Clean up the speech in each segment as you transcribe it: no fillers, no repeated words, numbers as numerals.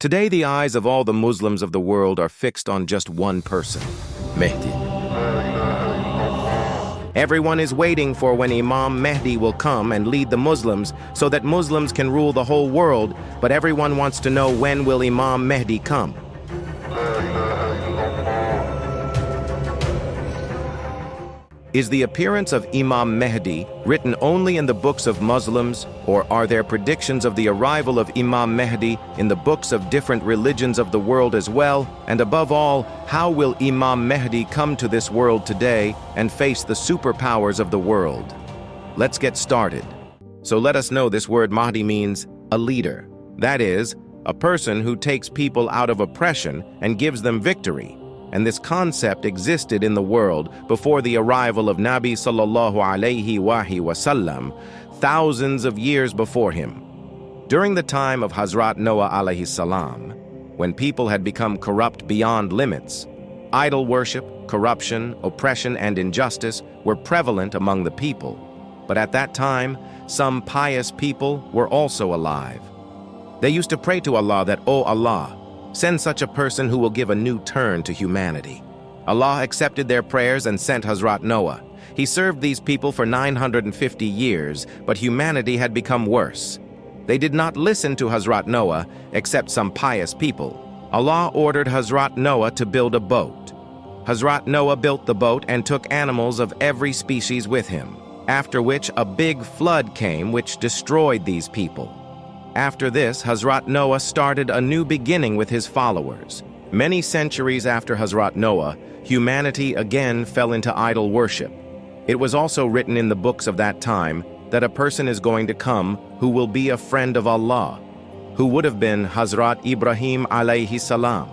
Today, the eyes of all the Muslims of the world are fixed on just one person, Mahdi. Everyone is waiting for when Imam Mahdi will come and lead the Muslims so that Muslims can rule the whole world, but everyone wants to know when will Imam Mahdi come. Is the appearance of Imam Mahdi written only in the books of Muslims, or are there predictions of the arrival of Imam Mahdi in the books of different religions of the world as well? And above all, how will Imam Mahdi come to this world today and face the superpowers of the world? Let's get started. So let us know this word Mahdi means a leader. That is, a person who takes people out of oppression and gives them victory. And this concept existed in the world before the arrival of Nabi sallallahu alayhi wasallam, thousands of years before him. During the time of Hazrat Noah alayhi salam, when people had become corrupt beyond limits, idol worship, corruption, oppression, and injustice were prevalent among the people. But at that time, some pious people were also alive. They used to pray to Allah that, "O Allah, send such a person who will give a new turn to humanity." Allah accepted their prayers and sent Hazrat Noah. He served these people for 950 years, but humanity had become worse. They did not listen to Hazrat Noah, except some pious people. Allah ordered Hazrat Noah to build a boat. Hazrat Noah built the boat and took animals of every species with him, after which a big flood came which destroyed these people. After this, Hazrat Noah started a new beginning with his followers. Many centuries after Hazrat Noah, humanity again fell into idol worship. It was also written in the books of that time that a person is going to come who will be a friend of Allah, who would have been Hazrat Ibrahim alayhi salam.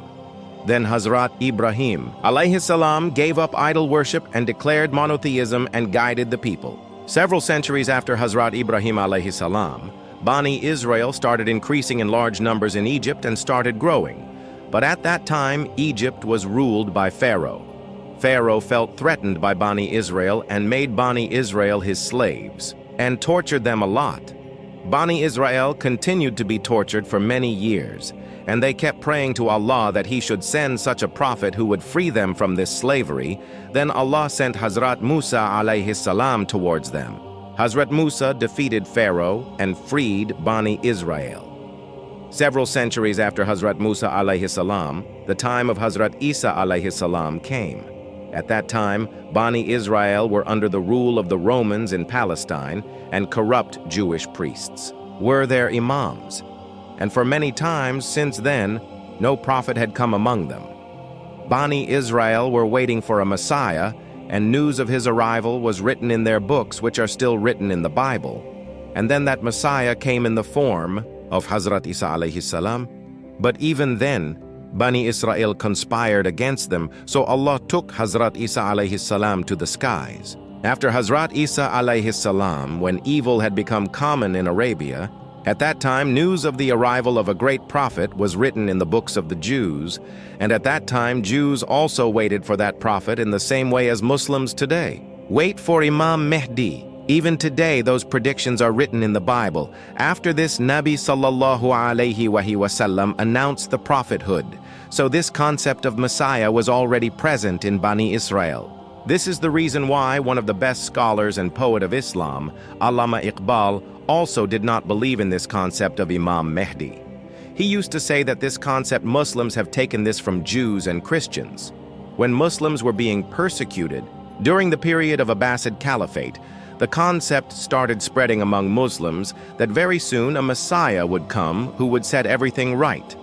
Then Hazrat Ibrahim alayhi salam gave up idol worship and declared monotheism and guided the people. Several centuries after Hazrat Ibrahim alayhi salam, Bani Israel started increasing in large numbers in Egypt and started growing. But at that time, Egypt was ruled by Pharaoh. Pharaoh felt threatened by Bani Israel and made Bani Israel his slaves and tortured them a lot. Bani Israel continued to be tortured for many years, and they kept praying to Allah that He should send such a prophet who would free them from this slavery. Then Allah sent Hazrat Musa alayhi salam towards them. Hazrat Musa defeated Pharaoh and freed Bani Israel. Several centuries after Hazrat Musa alayhi salam, the time of Hazrat Isa alayhi salam came. At that time, Bani Israel were under the rule of the Romans in Palestine, and corrupt Jewish priests were their imams. And for many times since then, no prophet had come among them. Bani Israel were waiting for a Messiah, and news of his arrival was written in their books, which are still written in the Bible. And then that Messiah came in the form of Hazrat Isa alayhi salam. But even then, Bani Israel conspired against them, so Allah took Hazrat Isa alayhi salam to the skies. After Hazrat Isa alayhi salam, when evil had become common in Arabia, at that time, news of the arrival of a great prophet was written in the books of the Jews, and at that time, Jews also waited for that prophet in the same way as Muslims today. Wait for Imam Mahdi. Even today, those predictions are written in the Bible. After this, Nabi sallallahu alayhi wasallam announced the prophethood. So this concept of Messiah was already present in Bani Israel. This is the reason why one of the best scholars and poet of Islam, Allama Iqbal, also did not believe in this concept of Imam Mahdi. He used to say that this concept Muslims have taken this from Jews and Christians. When Muslims were being persecuted during the period of Abbasid Caliphate, the concept started spreading among Muslims that very soon a Messiah would come who would set everything right.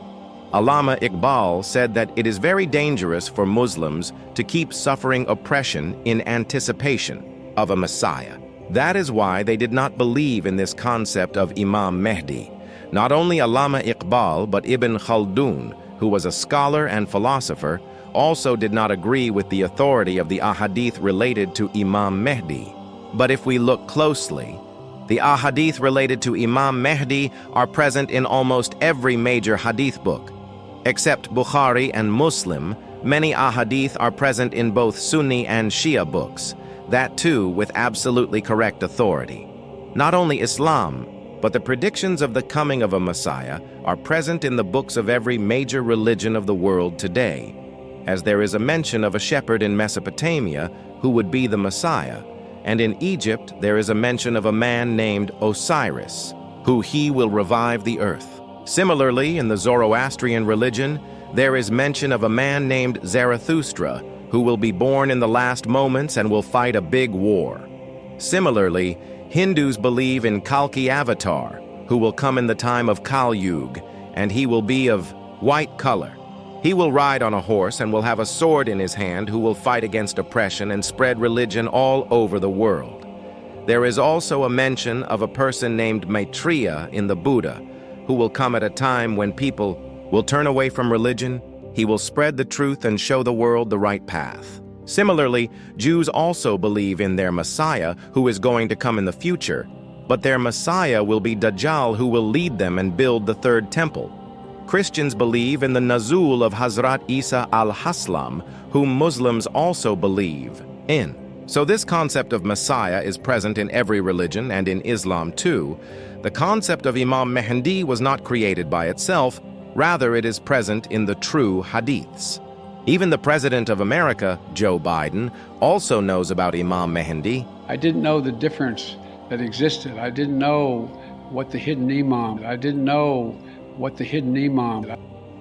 Allama Iqbal said that it is very dangerous for Muslims to keep suffering oppression in anticipation of a Messiah. That is why they did not believe in this concept of Imam Mahdi. Not only Allama Iqbal, but Ibn Khaldun, who was a scholar and philosopher, also did not agree with the authority of the ahadith related to Imam Mahdi. But if we look closely, the ahadith related to Imam Mahdi are present in almost every major hadith book. Except Bukhari and Muslim, many ahadith are present in both Sunni and Shia books, that too with absolutely correct authority. Not only Islam, But the predictions of the coming of a Messiah are present in the books of every major religion of the world today, as there is a mention of a shepherd in Mesopotamia who would be the Messiah, and in Egypt there is a mention of a man named Osiris, who he will revive the earth. Similarly, in the Zoroastrian religion, there is mention of a man named Zarathustra, who will be born in the last moments and will fight a big war. Similarly, Hindus believe in Kalki Avatar, who will come in the time of Kal Yuga, and he will be of white color. He will ride on a horse and will have a sword in his hand, who will fight against oppression and spread religion all over the world. There is also a mention of a person named Maitreya in the Buddha, who will come at a time when people will turn away from religion. He will spread the truth and show the world the right path. Similarly, Jews also believe in their Messiah, who is going to come in the future, but their Messiah will be Dajjal, who will lead them and build the third temple. Christians believe in the Nuzul of Hazrat Isa al-Haslam, whom Muslims also believe in. So this concept of Messiah is present in every religion and in Islam too. The concept of Imam Mahdi was not created by itself, rather it is present in the true hadiths. Even the President of America, Joe Biden, also knows about Imam Mahdi. I didn't know the difference that existed. I didn't know what the hidden imam.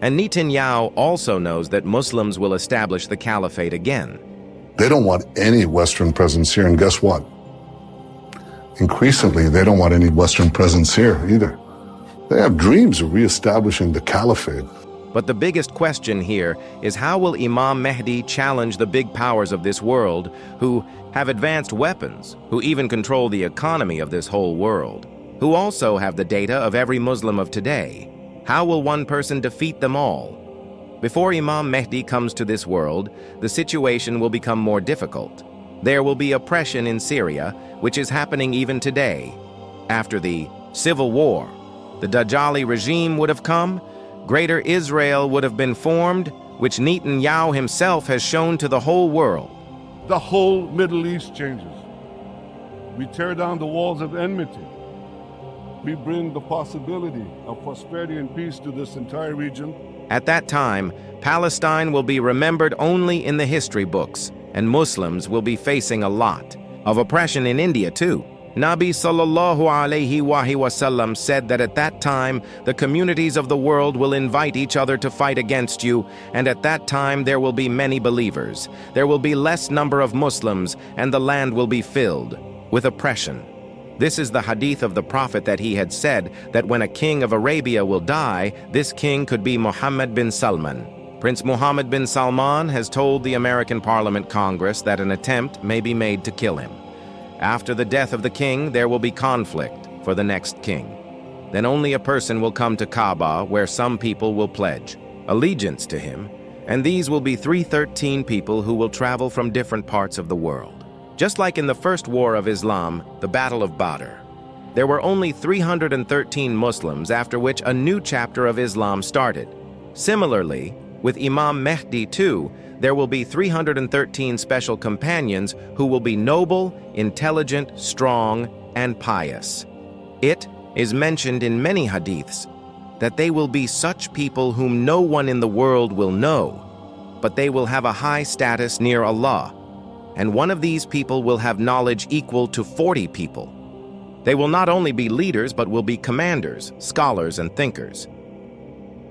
And Netanyahu also knows that Muslims will establish the caliphate again. They don't want any Western presence here, and guess what? Increasingly, they don't want any Western presence here either. They have dreams of reestablishing the caliphate. But the biggest question here is, how will Imam Mahdi challenge the big powers of this world, who have advanced weapons, who even control the economy of this whole world, who also have the data of every Muslim of today? How will one person defeat them all? Before Imam Mahdi comes to this world, the situation will become more difficult. There will be oppression in Syria, which is happening even today. After the civil war, the Dajjali regime would have come, Greater Israel would have been formed, which Netanyahu himself has shown to the whole world. The whole Middle East changes. We tear down the walls of enmity. We bring the possibility of prosperity and peace to this entire region. At that time, Palestine will be remembered only in the history books, and Muslims will be facing a lot of oppression in India too. Nabi sallallahu alayhi wa sallam said that at that time, the communities of the world will invite each other to fight against you, and at that time there will be many believers. There will be less number of Muslims, and the land will be filled with oppression. This is the hadith of the Prophet, that he had said that when a king of Arabia will die, this king could be Muhammad bin Salman. Prince Muhammad bin Salman has told the American Parliament Congress that an attempt may be made to kill him. After the death of the king, there will be conflict for the next king. Then only a person will come to Kaaba, where some people will pledge allegiance to him, and these will be 313 people who will travel from different parts of the world. Just like in the first war of Islam, the Battle of Badr, there were only 313 Muslims, after which a new chapter of Islam started. Similarly, with Imam Mahdi too, there will be 313 special companions who will be noble, intelligent, strong, and pious. It is mentioned in many hadiths that they will be such people whom no one in the world will know, but they will have a high status near Allah, and one of these people will have knowledge equal to 40 people. They will not only be leaders, but will be commanders, scholars, and thinkers.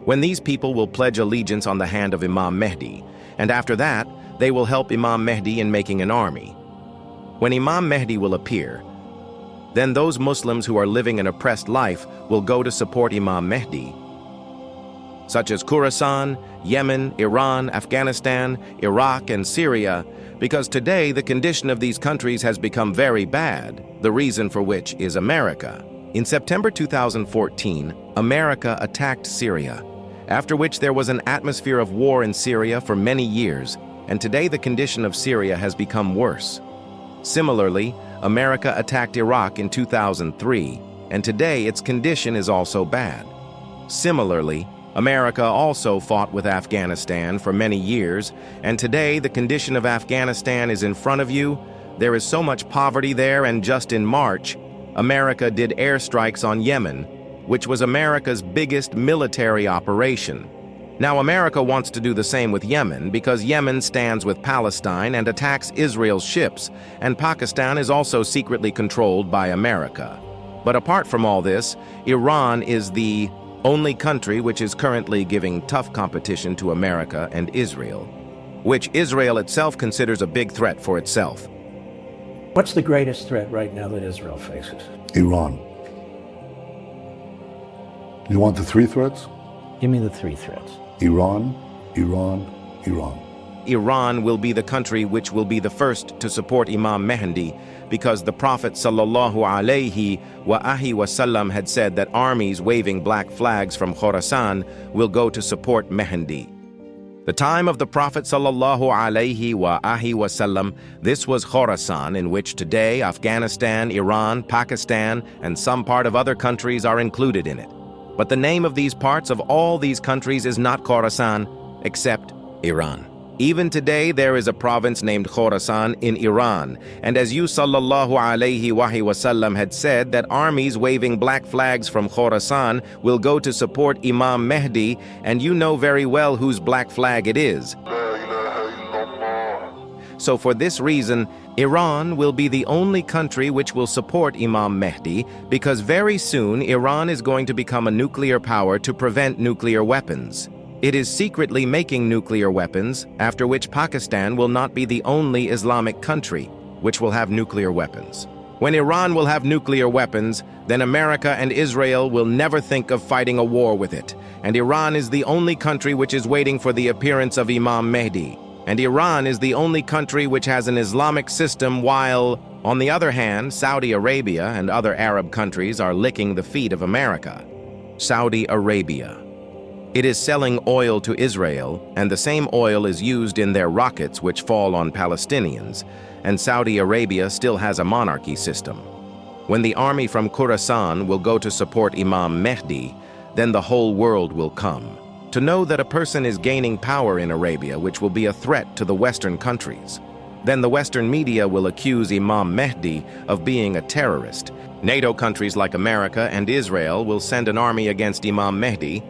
When these people will pledge allegiance on the hand of Imam Mahdi, and after that, they will help Imam Mahdi in making an army. When Imam Mahdi will appear, then those Muslims who are living an oppressed life will go to support Imam Mahdi, such as Khorasan, Yemen, Iran, Afghanistan, Iraq, and Syria, because today the condition of these countries has become very bad, the reason for which is America. In September 2014, America attacked Syria, after which there was an atmosphere of war in Syria for many years, and today the condition of Syria has become worse. Similarly, America attacked Iraq in 2003, and today its condition is also bad. Similarly, America also fought with Afghanistan for many years, and today the condition of Afghanistan is in front of you. There is so much poverty there, and just in March, America did airstrikes on Yemen, which was America's biggest military operation. Now America wants to do the same with Yemen because Yemen stands with Palestine and attacks Israel's ships, and Pakistan is also secretly controlled by America. But apart from all this, Iran is the only country which is currently giving tough competition to America and Israel, which Israel itself considers a big threat for itself. What's the greatest threat right now that Israel faces? Iran. You want the three threats? Give me the three threats. Iran, Iran, Iran. Iran will be the country which will be the first to support Imam Mahdi because the Prophet ﷺ had said that armies waving black flags from Khorasan will go to support Mahdi. The time of the Prophet ﷺ, this was Khorasan, in which today Afghanistan, Iran, Pakistan, and some part of other countries are included in it. But the name of these parts of all these countries is not Khorasan, except Iran. Even today there is a province named Khorasan in Iran, and as you ﷺ had said that armies waving black flags from Khorasan will go to support Imam Mahdi, and you know very well whose black flag it is. So for this reason, Iran will be the only country which will support Imam Mahdi, because very soon Iran is going to become a nuclear power to prevent nuclear weapons. It is secretly making nuclear weapons, after which Pakistan will not be the only Islamic country which will have nuclear weapons. When Iran will have nuclear weapons, then America and Israel will never think of fighting a war with it, and Iran is the only country which is waiting for the appearance of Imam Mahdi. And Iran is the only country which has an Islamic system, while, on the other hand, Saudi Arabia and other Arab countries are licking the feet of America. Saudi Arabia. It is selling oil to Israel, and the same oil is used in their rockets which fall on Palestinians, and Saudi Arabia still has a monarchy system. When the army from Khorasan will go to support Imam Mahdi, then the whole world will come to know that a person is gaining power in Arabia, which will be a threat to the Western countries. Then the Western media will accuse Imam Mahdi of being a terrorist. NATO countries like America and Israel will send an army against Imam Mahdi,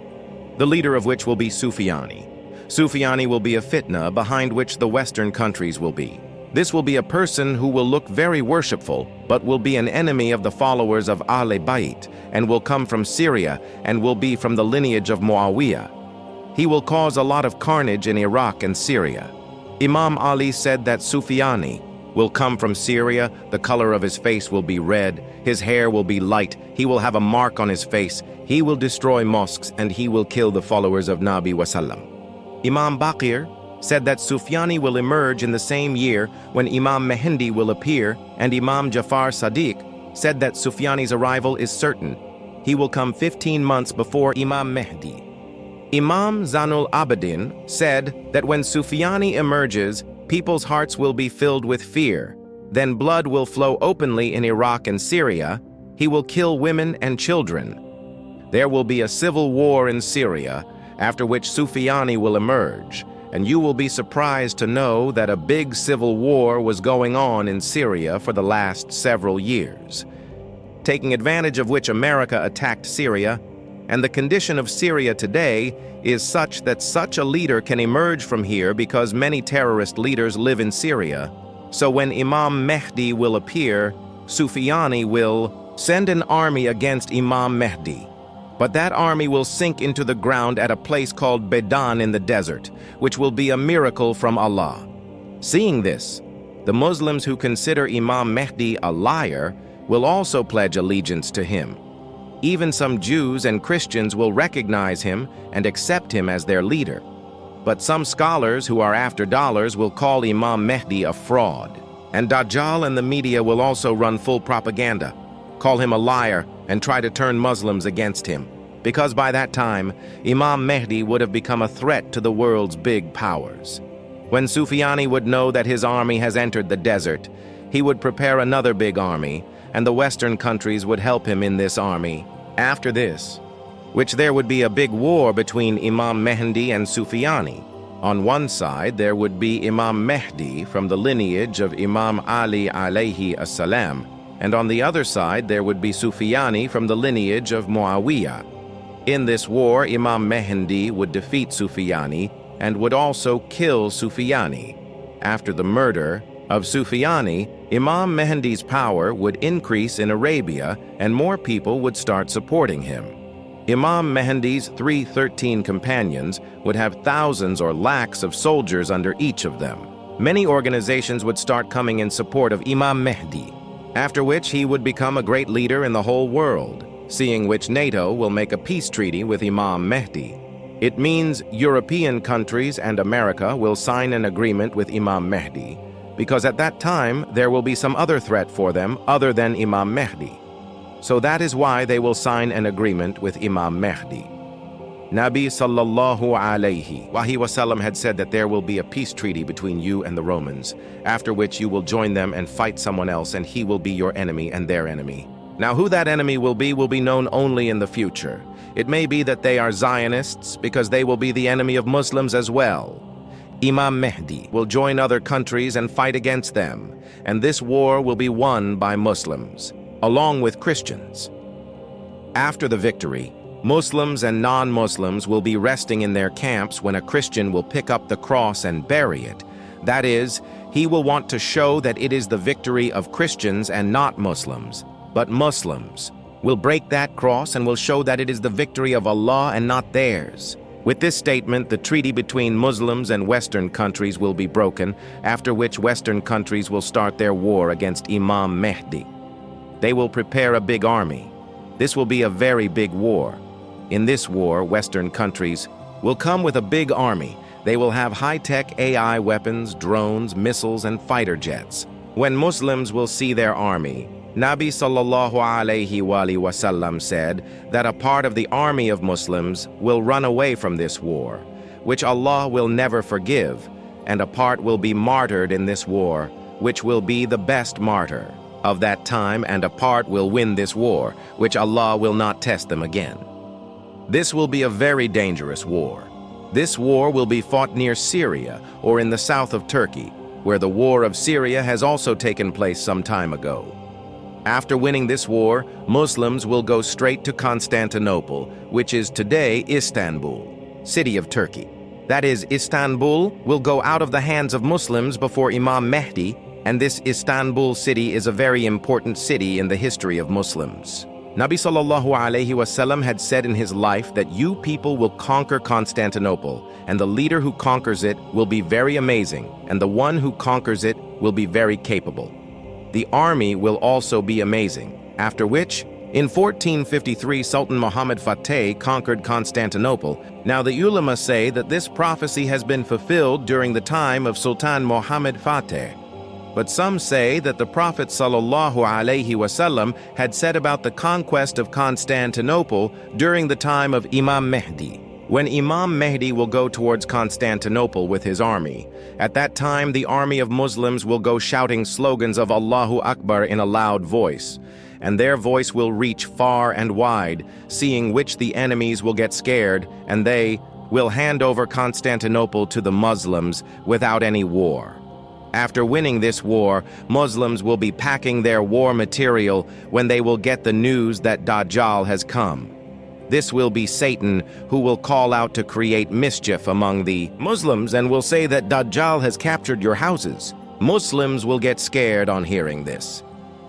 the leader of which will be Sufyani. Sufyani will be a fitna behind which the Western countries will be. This will be a person who will look very worshipful, but will be an enemy of the followers of Ahl Bayt, and will come from Syria, and will be from the lineage of Muawiyah. He will cause a lot of carnage in Iraq and Syria. Imam Ali said that Sufyani will come from Syria, the color of his face will be red, his hair will be light, he will have a mark on his face, he will destroy mosques, and he will kill the followers of Nabi Wasallam. Imam Baqir said that Sufyani will emerge in the same year when Imam Mahdi will appear, and Imam Jafar Sadiq said that Sufyani's arrival is certain. He will come 15 months before Imam Mahdi. Imam Zainul Abidin said that when Sufyani emerges, people's hearts will be filled with fear. Then blood will flow openly in Iraq and Syria. He will kill women and children. There will be a civil war in Syria, after which Sufyani will emerge, and you will be surprised to know that a big civil war was going on in Syria for the last several years, taking advantage of which America attacked Syria, and the condition of Syria today is such that such a leader can emerge from here because many terrorist leaders live in Syria. So when Imam Mahdi will appear, Sufyani will send an army against Imam Mahdi. But that army will sink into the ground at a place called Bedan in the desert, which will be a miracle from Allah. Seeing this, the Muslims who consider Imam Mahdi a liar will also pledge allegiance to him. Even some Jews and Christians will recognize him and accept him as their leader. But some scholars who are after dollars will call Imam Mahdi a fraud. And Dajjal and the media will also run full propaganda, call him a liar, and try to turn Muslims against him. Because by that time, Imam Mahdi would have become a threat to the world's big powers. When Sufyani would know that his army has entered the desert, he would prepare another big army, and the Western countries would help him in this army. After this, which there would be a big war between Imam Mahdi and Sufyani. On one side, there would be Imam Mahdi from the lineage of Imam Ali alayhi as-salam, and on the other side there would be Sufyani from the lineage of Muawiyah. In this war, Imam Mahdi would defeat Sufyani and would also kill Sufyani. After the murder of Sufyani, Imam Mahdi's power would increase in Arabia and more people would start supporting him. Imam Mahdi's 313 companions would have thousands or lakhs of soldiers under each of them. Many organizations would start coming in support of Imam Mahdi, after which he would become a great leader in the whole world, seeing which NATO will make a peace treaty with Imam Mahdi. It means European countries and America will sign an agreement with Imam Mahdi, because at that time there will be some other threat for them other than Imam Mahdi. So that is why they will sign an agreement with Imam Mahdi. Nabi sallallahu alayhi wasallam had said that there will be a peace treaty between you and the Romans, after which you will join them and fight someone else, and he will be your enemy and their enemy. Now who that enemy will be known only in the future. It may be that they are Zionists, because they will be the enemy of Muslims as well. Imam Mahdi will join other countries and fight against them, and this war will be won by Muslims, along with Christians. After the victory, Muslims and non-Muslims will be resting in their camps when a Christian will pick up the cross and bury it. That is, he will want to show that it is the victory of Christians and not Muslims. But Muslims will break that cross and will show that it is the victory of Allah and not theirs. With this statement, the treaty between Muslims and Western countries will be broken, after which Western countries will start their war against Imam Mahdi. They will prepare a big army. This will be a very big war. In this war, Western countries will come with a big army. They will have high-tech AI weapons, drones, missiles, and fighter jets. When Muslims will see their army, Nabi sallallahu alayhi wasallam said that a part of the army of Muslims will run away from this war, which Allah will never forgive, and a part will be martyred in this war, which will be the best martyr of that time, and a part will win this war, which Allah will not test them again. This will be a very dangerous war. This war will be fought near Syria or in the south of Turkey, where the war of Syria has also taken place some time ago. After winning this war, Muslims will go straight to Constantinople, which is today Istanbul, city of Turkey. That is, Istanbul will go out of the hands of Muslims before Imam Mahdi, and this Istanbul city is a very important city in the history of Muslims. Nabi sallallahu alayhi wasallam had said in his life that you people will conquer Constantinople, and the leader who conquers it will be very amazing, and the one who conquers it will be very capable. The army will also be amazing, after which, in 1453, Sultan Muhammad Fateh conquered Constantinople. Now the ulama say that this prophecy has been fulfilled during the time of Sultan Muhammad Fateh. But some say that the Prophet sallallahu alaihi wasallam had said about the conquest of Constantinople during the time of Imam Mahdi, when Imam Mahdi will go towards Constantinople with his army. At that time, the army of Muslims will go shouting slogans of Allahu Akbar in a loud voice, and their voice will reach far and wide, seeing which the enemies will get scared, and they will hand over Constantinople to the Muslims without any war. After winning this war, Muslims will be packing their war material when they will get the news that Dajjal has come. This will be Satan, who will call out to create mischief among the Muslims and will say that Dajjal has captured your houses. Muslims will get scared on hearing this.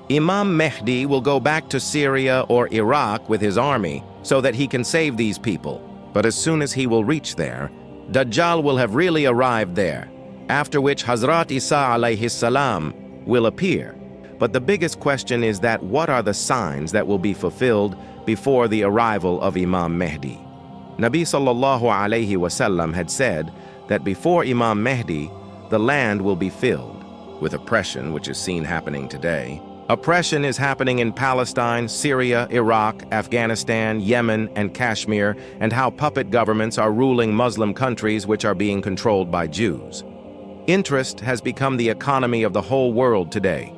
Imam Mahdi will go back to Syria or Iraq with his army so that he can save these people. But as soon as he will reach there, Dajjal will have really arrived there, after which Hazrat Isa alayhi salam will appear. But the biggest question is that what are the signs that will be fulfilled before the arrival of Imam Mahdi? Nabi sallallahu alayhi wasallam had said that before Imam Mahdi, the land will be filled with oppression, which is seen happening today. Oppression is happening in Palestine, Syria, Iraq, Afghanistan, Yemen, and Kashmir, and how puppet governments are ruling Muslim countries which are being controlled by Jews. Interest has become the economy of the whole world today.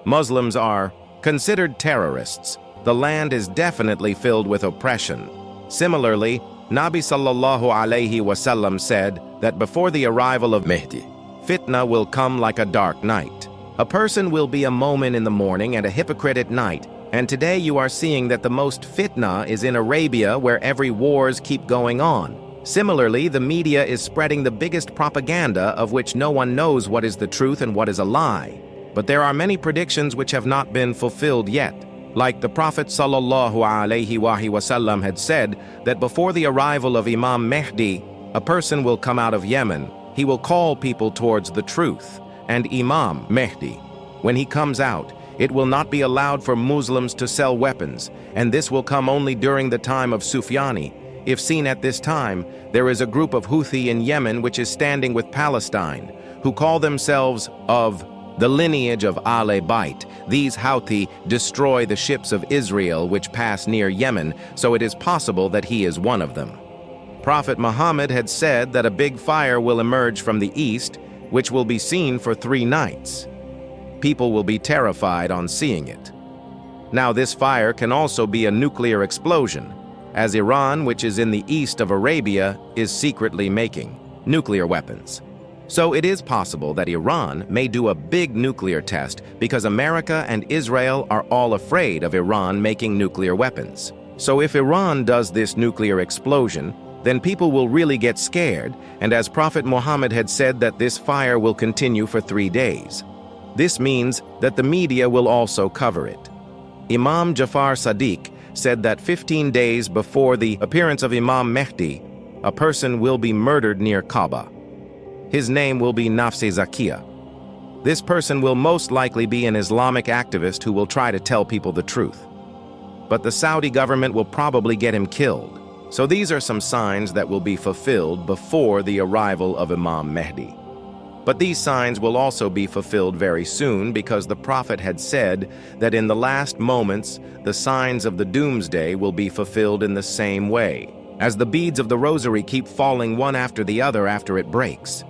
Muslims are considered terrorists. The land is definitely filled with oppression. Similarly, Nabi sallallahu alayhi wasallam said that before the arrival of Mahdi, fitna will come like a dark night. A person will be a mu'min in the morning and a hypocrite at night, and today you are seeing that the most fitna is in Arabia, where every wars keep going on. Similarly, the media is spreading the biggest propaganda, of which no one knows what is the truth and what is a lie. But there are many predictions which have not been fulfilled yet. Like the Prophet ﷺ had said that before the arrival of Imam Mahdi, a person will come out of Yemen. He will call people towards the truth. And Imam Mahdi, when he comes out, it will not be allowed for Muslims to sell weapons, and this will come only during the time of Sufyani. If seen at this time, there is a group of Houthi in Yemen which is standing with Palestine, who call themselves of the lineage of Ahl Bayt. These Houthi destroy the ships of Israel which pass near Yemen, so it is possible that he is one of them. Prophet Muhammad had said that a big fire will emerge from the east, which will be seen for 3 nights. People will be terrified on seeing it. Now this fire can also be a nuclear explosion, as Iran, which is in the east of Arabia, is secretly making nuclear weapons. So it is possible that Iran may do a big nuclear test because America and Israel are all afraid of Iran making nuclear weapons. So if Iran does this nuclear explosion, then people will really get scared, and as Prophet Muhammad had said that this fire will continue for 3 days. This means that the media will also cover it. Imam Jafar Sadiq said that 15 days before the appearance of Imam Mahdi, a person will be murdered near Kaaba. His name will be Nafsi Zakiya. This person will most likely be an Islamic activist who will try to tell people the truth. But the Saudi government will probably get him killed. So these are some signs that will be fulfilled before the arrival of Imam Mahdi. But these signs will also be fulfilled very soon because the Prophet had said that in the last moments, the signs of the doomsday will be fulfilled in the same way, as the beads of the rosary keep falling one after the other after it breaks.